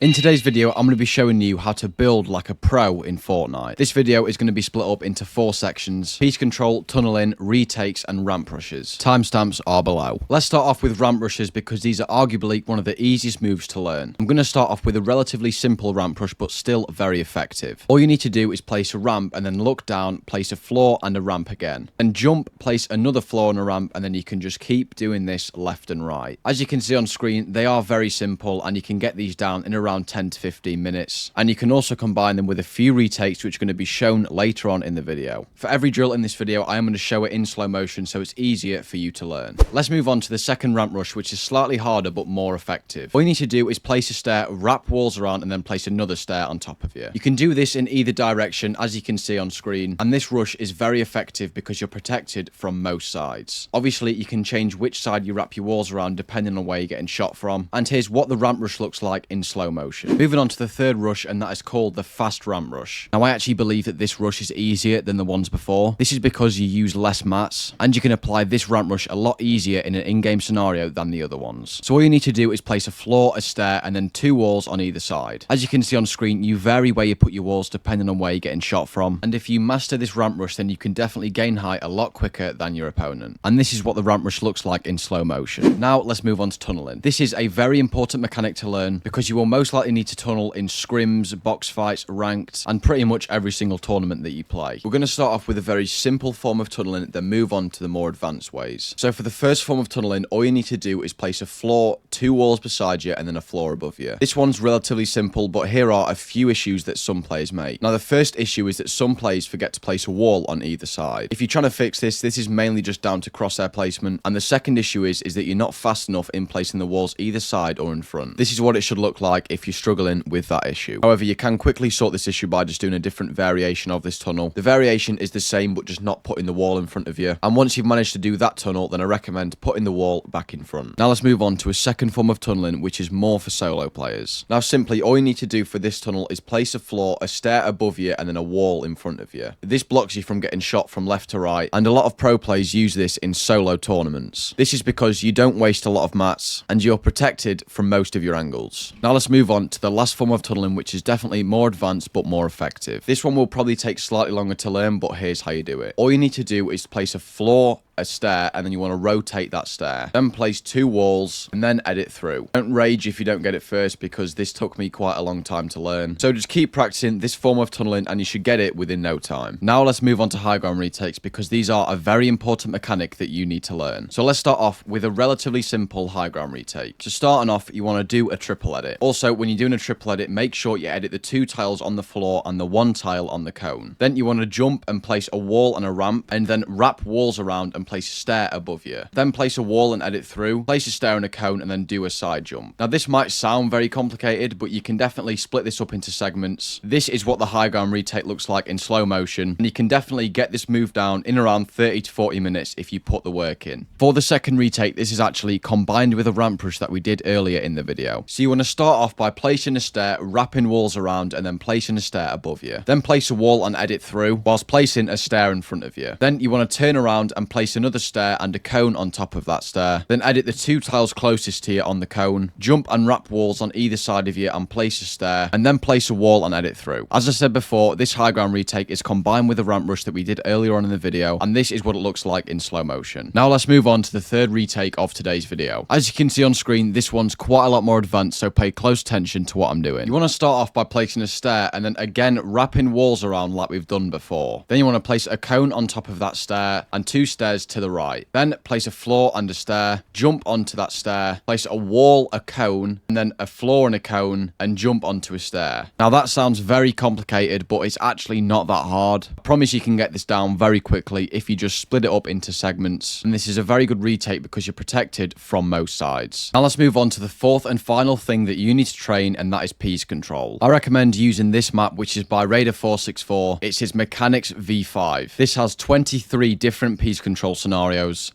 In today's video, I'm going to be showing you how to build like a pro in Fortnite. This video is going to be split up into 4 sections: piece control, tunneling, retakes, and ramp rushes. Timestamps are below. Let's start off with ramp rushes because these are arguably one of the easiest moves to learn. I'm going to start off with a relatively simple ramp rush, but still very effective. All you need to do is place a ramp and then look down, place a floor and a ramp again. Then jump, place another floor and a ramp, and then you can just keep doing this left and right. As you can see on screen, they are very simple and you can get these down in around 10 to 15 minutes, and you can also combine them with a few retakes which are going to be shown later on in the video. For every drill in this video, I am going to show it in slow motion so it's easier for you to learn. Let's move on to the second ramp rush, which is slightly harder but more effective. All you need to do is place a stair, wrap walls around, and then place another stair on top of you. You can do this in either direction, as you can see on screen, and this rush is very effective because you're protected from most sides. Obviously, you can change which side you wrap your walls around depending on where you're getting shot from, and here's what the ramp rush looks like in slow motion. Moving on to the third rush, and that is called the fast ramp rush. Now, I actually believe that this rush is easier than the ones before. This is because you use less mats, and you can apply this ramp rush a lot easier in an in-game scenario than the other ones. So all you need to do is place a floor, a stair, and then 2 walls on either side. As you can see on screen, you vary where you put your walls depending on where you're getting shot from, and if you master this ramp rush, then you can definitely gain height a lot quicker than your opponent. And this is what the ramp rush looks like in slow motion. Now, let's move on to tunneling. This is a very important mechanic to learn because you will most likely need to tunnel in scrims, box fights, ranked, and pretty much every single tournament that you play. We're going to start off with a very simple form of tunneling, then move on to the more advanced ways. So for the first form of tunneling, all you need to do is place a floor, 2 walls beside you, and then a floor above you. This one's relatively simple, but here are a few issues that some players make. Now, the first issue is that some players forget to place a wall on either side. If you're trying to fix this, this is mainly just down to crosshair placement, and the second issue is that you're not fast enough in placing the walls either side or in front. This is what it should look like if you're struggling with that issue. However, you can quickly sort this issue by just doing a different variation of this tunnel. The variation is the same, but just not putting the wall in front of you. And once you've managed to do that tunnel, then I recommend putting the wall back in front. Now let's move on to a second form of tunneling, which is more for solo players. Now simply, all you need to do for this tunnel is place a floor, a stair above you, and then a wall in front of you. This blocks you from getting shot from left to right, and a lot of pro players use this in solo tournaments. This is because you don't waste a lot of mats, and you're protected from most of your angles. Now let's move on to the last form of tunneling, which is definitely more advanced but more effective. This one will probably take slightly longer to learn, but here's how you do it. All you need to do is place a floor, a stair, and then you want to rotate that stair. Then place 2 walls and then edit through. Don't rage if you don't get it first, because this took me quite a long time to learn. So just keep practicing this form of tunneling and you should get it within no time. Now let's move on to high ground retakes, because these are a very important mechanic that you need to learn. So let's start off with a relatively simple high ground retake. So starting off, you want to do a triple edit. Also, when you're doing a triple edit, make sure you edit the 2 tiles on the floor and the 1 tile on the cone. Then you want to jump and place a wall and a ramp, and then wrap walls around and place a stair above you. Then place a wall and edit through, place a stair and a cone, and then do a side jump. Now this might sound very complicated, but you can definitely split this up into segments. This is what the high ground retake looks like in slow motion, and you can definitely get this move down in around 30 to 40 minutes if you put the work in. For the second retake, this is actually combined with a ramp rush that we did earlier in the video. So you want to start off by placing a stair, wrapping walls around, and then placing a stair above you. Then place a wall and edit through, whilst placing a stair in front of you. Then you want to turn around and place another stair and a cone on top of that stair. Then edit the 2 tiles closest to you on the cone, jump and wrap walls on either side of you and place a stair, and then place a wall and edit through. As I said before, this high ground retake is combined with the ramp rush that we did earlier on in the video, and this is what it looks like in slow motion. Now let's move on to the third retake of today's video. As you can see on screen, this one's quite a lot more advanced, so pay close attention to what I'm doing. You want to start off by placing a stair and then again wrapping walls around like we've done before. Then you want to place a cone on top of that stair and 2 stairs to the right. Then place a floor and a stair, jump onto that stair, place a wall, a cone, and then a floor and a cone, and jump onto a stair. Now that sounds very complicated, but it's actually not that hard. I promise you can get this down very quickly if you just split it up into segments, and this is a very good retake because you're protected from most sides. Now let's move on to the fourth and final thing that you need to train, and that is piece control. I recommend using this map, which is by Raider464. It's his Mechanics V5. This has 23 different piece control scenarios,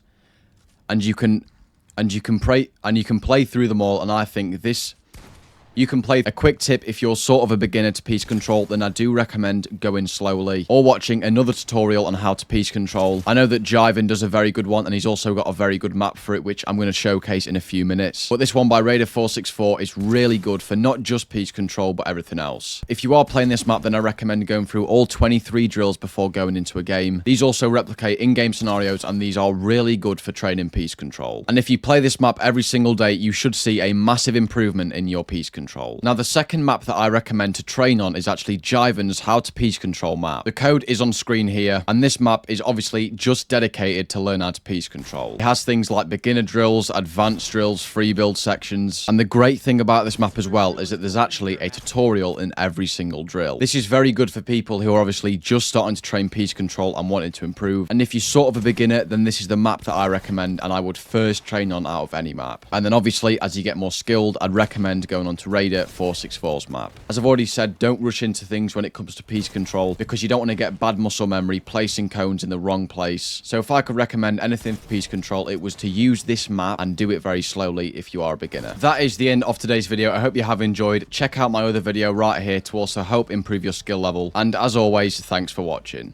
and you can play through them all, and I think this You can play. A quick tip, if you're sort of a beginner to piece control, then I do recommend going slowly or watching another tutorial on how to piece control. I know that Jiven does a very good one, and he's also got a very good map for it, which I'm going to showcase in a few minutes. But this one by Raider464 is really good for not just piece control, but everything else. If you are playing this map, then I recommend going through all 23 drills before going into a game. These also replicate in-game scenarios, and these are really good for training piece control. And if you play this map every single day, you should see a massive improvement in your piece control. Now, the second map that I recommend to train on is actually Jiven's How to Piece Control map. The code is on screen here, and this map is obviously just dedicated to learn how to piece control. It has things like beginner drills, advanced drills, free build sections, and the great thing about this map as well is that there's actually a tutorial in every single drill. This is very good for people who are obviously just starting to train piece control and wanting to improve. And if you're sort of a beginner, then this is the map that I recommend and I would first train on out of any map. And then obviously, as you get more skilled, I'd recommend going on to Raider464's map. As I've already said, don't rush into things when it comes to piece control because you don't want to get bad muscle memory placing cones in the wrong place. So if I could recommend anything for piece control, it was to use this map and do it very slowly if you are a beginner. That is the end of today's video. I hope you have enjoyed. Check out my other video right here to also help improve your skill level. And as always, thanks for watching.